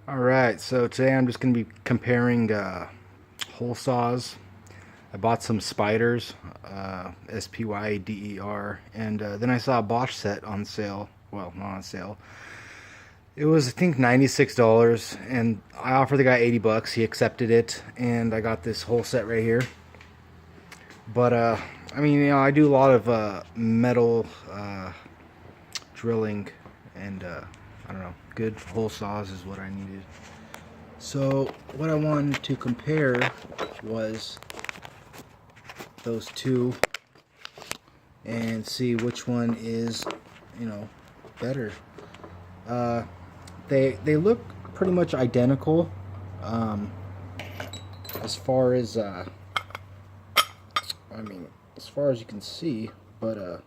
Alright, so today I'm just going to be comparing hole saws. I bought some Spyders, Spyder, and then I saw a Bosch set on sale. Well, not on sale. It was, I think, $96, and I offered the guy 80 bucks. He accepted it, and I got this whole set right here. But, I mean, I do a lot of metal drilling, and I don't know, good hole saws is what I needed. So what I wanted to compare was those two and see which one is, better. They look pretty much identical, as far as as far as you can see, but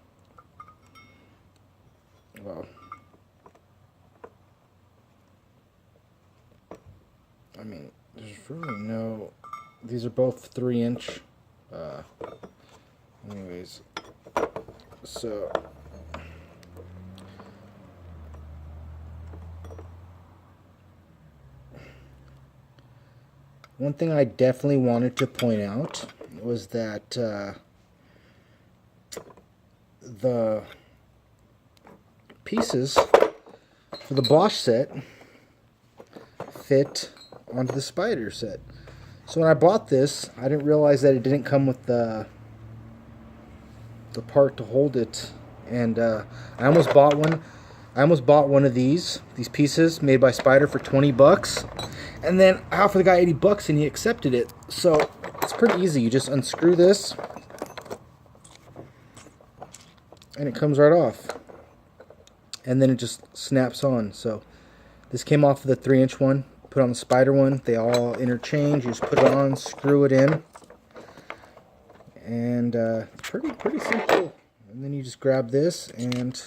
well, there's really no. These are both 3-inch. Anyways, so one thing I definitely wanted to point out was that the pieces for the Bosch set fit onto the Spyder set. So when I bought this, I didn't realize that it didn't come with the part to hold it, and I almost bought one. I almost bought one of these pieces made by Spyder for 20 bucks, and then I offered the guy 80 bucks and he accepted it. So it's pretty easy. You just unscrew this and it comes right off, and then it just snaps on. So this came off of the 3-inch one, put on the Spyder one. They all interchange. You just put it on, screw it in, and pretty simple. And then you just grab this and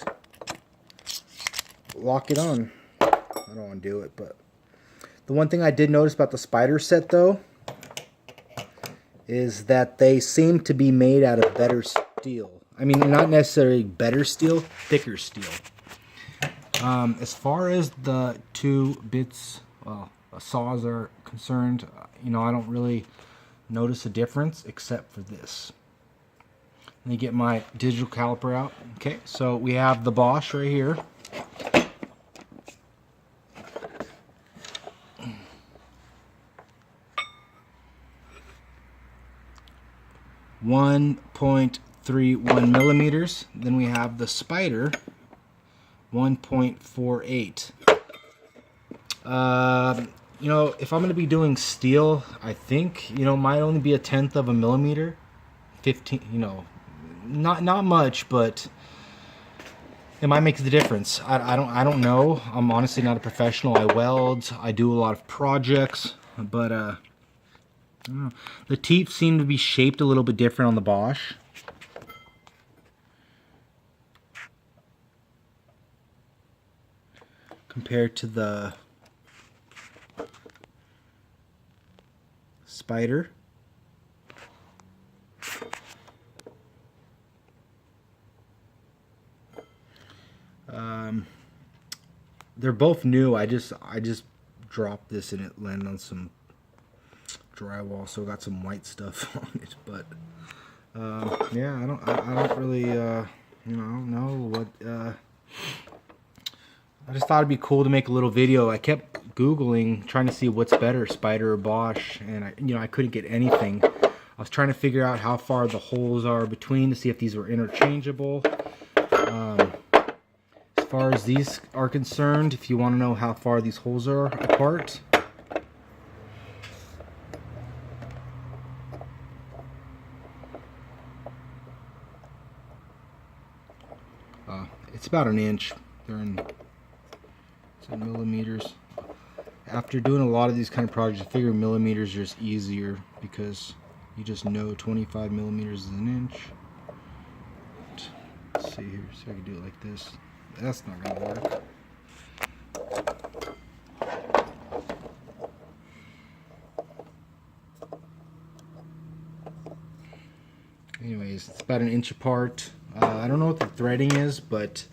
lock it on. I don't want to do it, but the one thing I did notice about the Spyder set, though, is that they seem to be made out of better steel. I mean, not necessarily better steel, thicker steel. As far as the two bits, saws are concerned, I don't really notice a difference except for this. Let me get my digital caliper out. Okay, so we have the Bosch right here. .31 millimeters. Then we have the Spyder, 1.48. If I'm going to be doing steel, I think, might only be 1/10 of a millimeter. 15, not much, but it might make the difference. I don't know. I'm honestly not a professional. I weld. I do a lot of projects, but I don't know. The teeth seem to be shaped a little bit different on the Bosch. Compared to the Spyder. They're both new. I just dropped this and it landed on some drywall, so got some white stuff on it. But yeah, I don't really I don't know what. I just thought it'd be cool to make a little video. I kept Googling, trying to see what's better, Spyder or Bosch, and I couldn't get anything. I was trying to figure out how far the holes are between to see if these were interchangeable. As far as these are concerned, if you want to know how far these holes are apart, it's about 1 inch. They're in millimeters. After doing a lot of these kind of projects, I figure millimeters are just easier because you just know 25 millimeters is 1 inch. Let's see here, so I can do it like this. That's not gonna work. Anyways, it's about 1 inch apart. I don't know what the threading is, but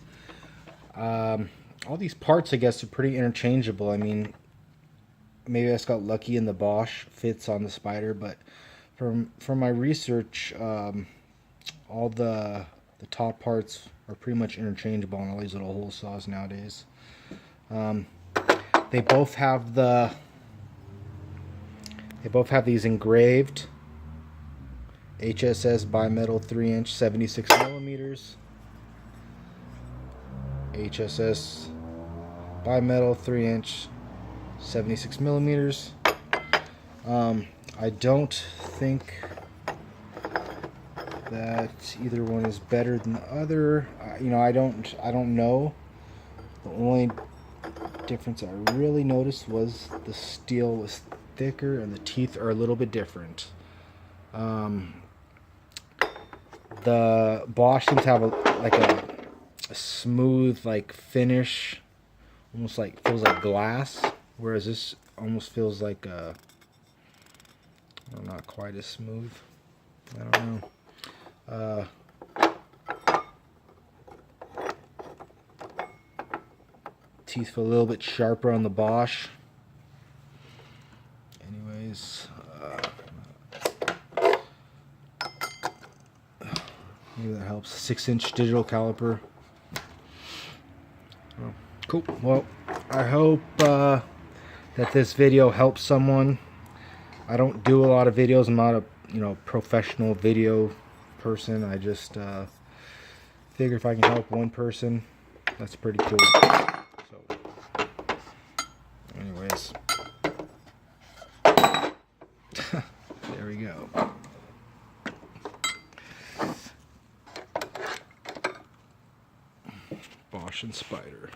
all these parts, I guess, are pretty interchangeable. I mean, maybe I just got lucky and the Bosch fits on the Spyder, but from my research, all the top parts are pretty much interchangeable on all these little hole saws nowadays. They both have these engraved HSS bimetal 3-inch 76 millimeters. HSS bimetal 3-inch 76 millimeters. I don't think that either one is better than the other. You know, I don't know. The only difference I really noticed was the steel was thicker and the teeth are a little bit different. The Bosch seems to have a smooth finish, almost feels like glass, whereas this almost feels like not quite as smooth. I don't know. Teeth feel a little bit sharper on the Bosch. Anyways, maybe that helps. 6-inch digital caliper. Oh, cool. Well, I hope that this video helps someone. I don't do a lot of videos. I'm not a professional video person. I just figure if I can help one person, that's pretty cool. So, anyways, there we go. Bosch and Spyder.